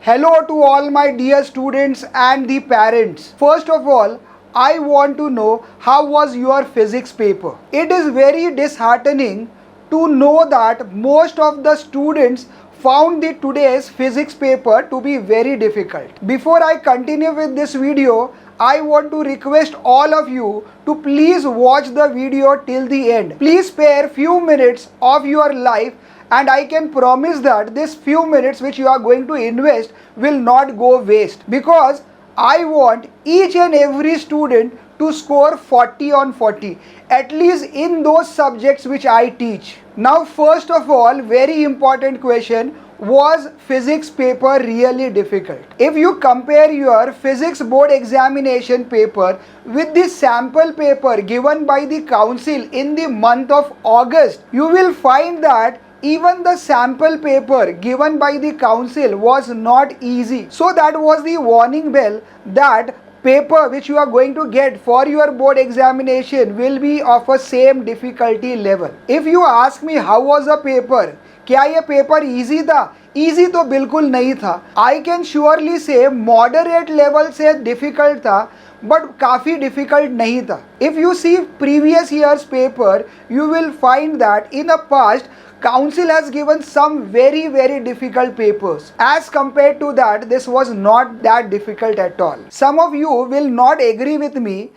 Hello to all my dear students and the parents. First of all, I want to know how was your physics paper. It is very disheartening to know that most of the students found the today's physics paper to be very difficult. Before I continue with this video, I want to request all of you to please watch the video till the end. Please spare few minutes of your life, and I can promise that this few minutes which you are going to invest will not go waste, because I want each and every student to score 40 on 40, at least in those subjects which I teach. Now first of all, very important question, was physics paper really difficult? If you compare your physics board examination paper with the sample paper given by the council in the month of August, you will find that even the sample paper given by the council was not easy. So that was the warning bell that paper which you are going to get for your board examination will be of a same difficulty level. If you ask me how was the paper, क्या ये paper easy था? Easy तो बिल्कुल नहीं था. I can surely say moderate level से difficult था, but काफ़ी डिफिकल्ट नहीं था. If you see previous years paper, you will find that in a past Council has given some very difficult papers. As compared to that, this was not that difficult at all. Some of you will not agree with me,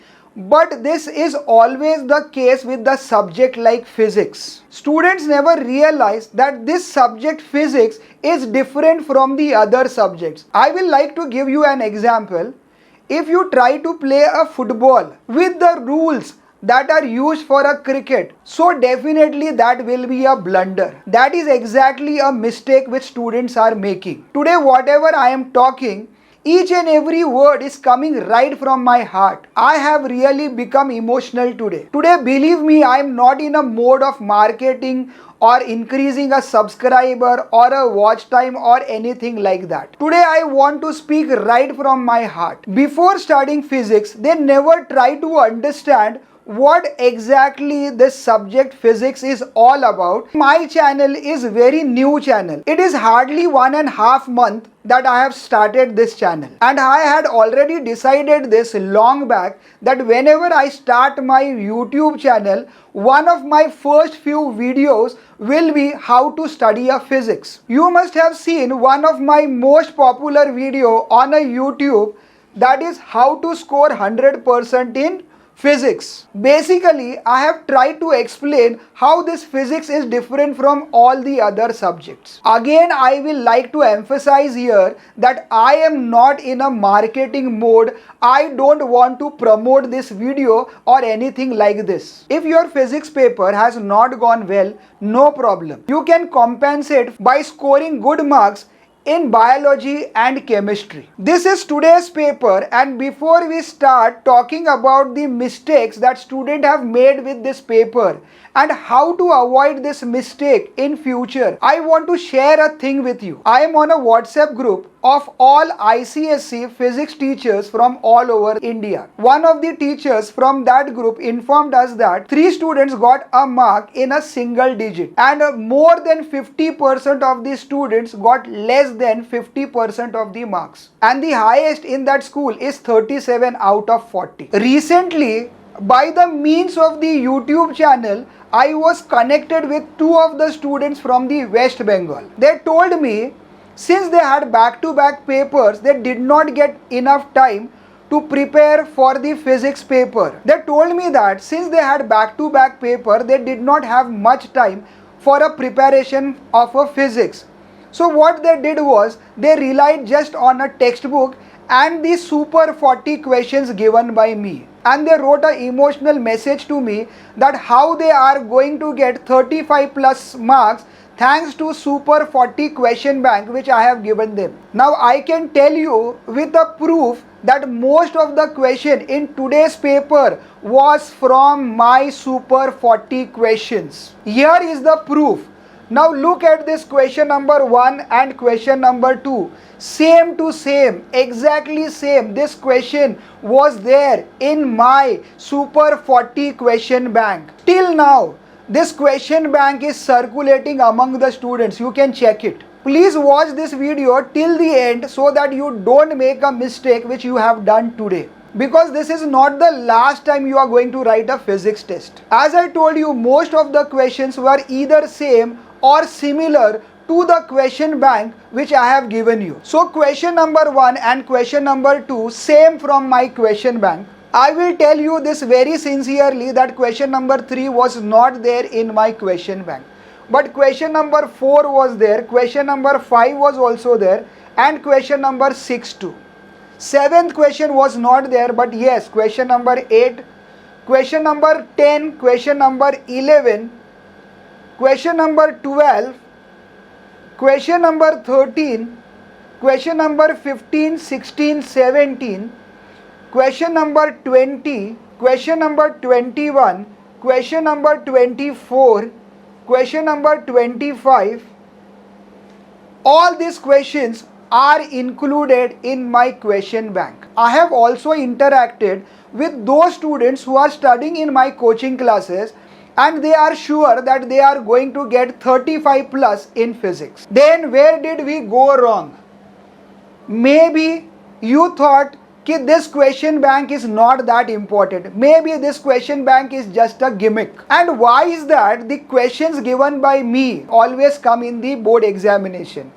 but this is always the case with the subject like physics. Students never realize that this subject physics is different from the other subjects. I will like to give you an example. If you try to play a football with the rules that are used for a cricket, so definitely that will be a blunder. That is exactly a mistake which students are making. Today whatever I am talking, each and every word is coming right from my heart. I have really become emotional today. Today, believe me, I am not in a mode of marketing or increasing a subscriber or a watch time or anything like that. Today I want to speak right from my heart. Before studying physics, they never try to understand what exactly this subject physics is all about. My channel is very new channel. It is hardly 1.5 months that I have started this channel, and I had already decided this long back that whenever I start my YouTube channel, one of my first few videos will be how to study a physics. You must have seen one of my most popular video on a YouTube, that is how to score 100% in physics. Basically, I have tried to explain how this physics is different from all the other subjects. Again, I will like to emphasize here that I am not in a marketing mode. I don't want to promote this video or anything like this. If your physics paper has not gone well, no problem. You can compensate by scoring good marks in biology and chemistry. This is today's paper, and before we start talking about the mistakes that students have made with this paper and how to avoid this mistake in future, I want to share a thing with you. I am on a WhatsApp group of all ICSE physics teachers from all over India. One of the teachers from that group informed us that 3 students got a mark in a single digit, and more than 50% of the students got less than 50% of the marks, and the highest in that school is 37 out of 40. Recently, by the means of the YouTube channel, I was connected with 2 of the students from the West Bengal. They told me since they had back-to-back papers, they did not get enough time to prepare for the physics paper. They told me that since they had back-to-back paper, they did not have much time for a preparation of a physics. So what they did was, they relied just on a textbook and the super 40 questions given by me. And they wrote an emotional message to me that how they are going to get 35 plus marks thanks to super 40 question bank which I have given them. Now I can tell you with a proof that most of the question in today's paper was from my super 40 questions. Here is the proof. Now look at this question number 1 and question number 2. Same to same, exactly same. This question was there in my super 40 question bank. Till now, this question bank is circulating among the students. You can check it. Please watch this video till the end so that you don't make a mistake which you have done today. Because this is not the last time you are going to write a physics test. As I told you, most of the questions were either same or similar to the question bank which I have given you. So question number 1 and question number 2 same from my question bank. I will tell you this very sincerely that question number 3 was not there in my question bank. But question number 4 was there, question number 5 was also there, and question number 6 too. 7th question was not there, but yes, question number 8, question number 10, question number 11, question number 12, question number 13, question number 15, 16, 17, question number 20, question number 21, question number 24, question number 25. All these questions are included in my question bank. I have also interacted with those students who are studying in my coaching classes and they are sure that they are going to get 35 plus in physics. Then where did we go wrong? Maybe you thought that this question bank is not that important. Maybe this question bank is just a gimmick. And why is that? The questions given by me always come in the board examination.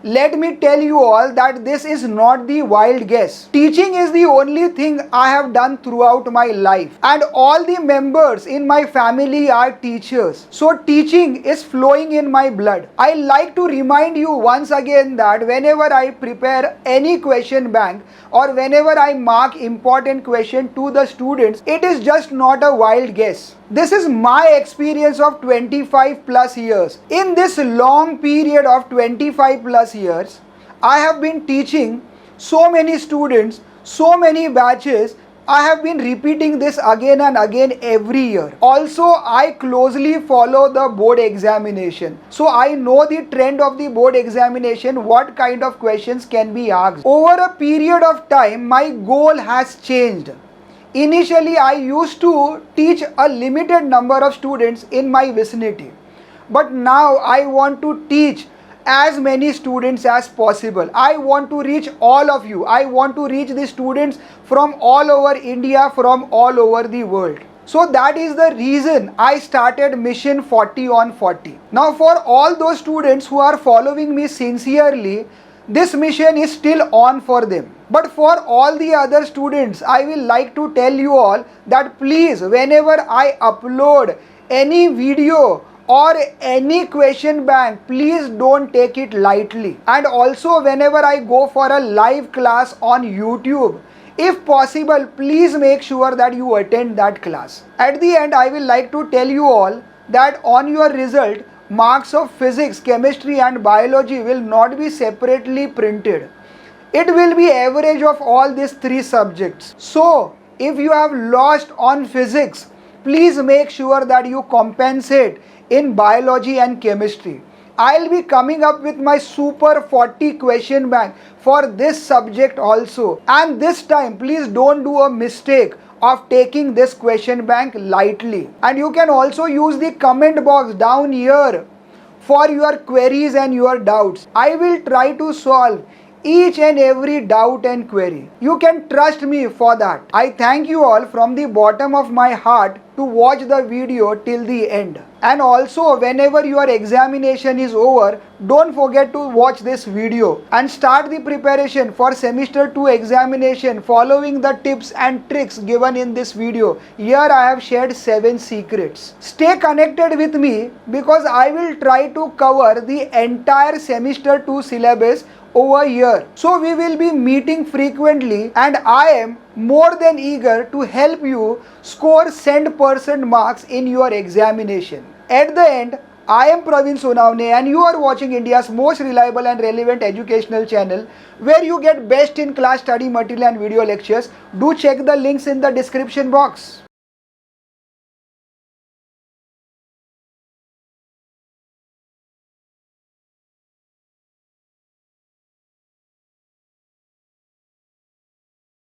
Let me tell you all that this is not the wild guess. Teaching is the only thing I have done throughout my life, and all the members in my family are teachers. So teaching is flowing in my blood. I like to remind you once again that whenever I prepare any question bank or whenever I mark important question to the students, it is just not a wild guess. This is my experience of 25 plus years. In this long period of 25 plus years, I have been teaching so many students, so many batches. I have been repeating this again and again every year. Also, I closely follow the board examination. So I know the trend of the board examination, what kind of questions can be asked. Over a period of time, my goal has changed. Initially, I used to teach a limited number of students in my vicinity. But now I want to teach as many students as possible. I want to reach all of you. I want to reach the students from all over India, from all over the world. So that is the reason I started Mission 40 on 40. Now for all those students who are following me sincerely, this mission is still on for them. But for all the other students, I will like to tell you all that please, whenever I upload any video or any question bank, please don't take it lightly. And also whenever I go for a live class on YouTube, if possible, please make sure that you attend that class. At the end, I will like to tell you all that on your result, marks of physics, chemistry and biology will not be separately printed. It will be average of all these 3 subjects. So, if you have lost on physics, please make sure that you compensate in biology and chemistry. I'll be coming up with my super 40 question bank for this subject also. And this time, please don't do a mistake of taking this question bank lightly. And you can also use the comment box down here for your queries and your doubts. I will try to solve each and every doubt and query. You can trust me for that. I thank you all from the bottom of my heart to watch the video till the end. And also whenever your examination is over, don't forget to watch this video and start the preparation for semester 2 examination following the tips and tricks given in this video. Here I have shared 7 secrets. Stay connected with me because I will try to cover the entire semester 2 syllabus over here. So we will be meeting frequently and I am more than eager to help you score 100% marks in your examination. At the end, I am Praveen Sonavne and you are watching India's most reliable and relevant educational channel where you get best in class study material and video lectures. Do check the links in the description box.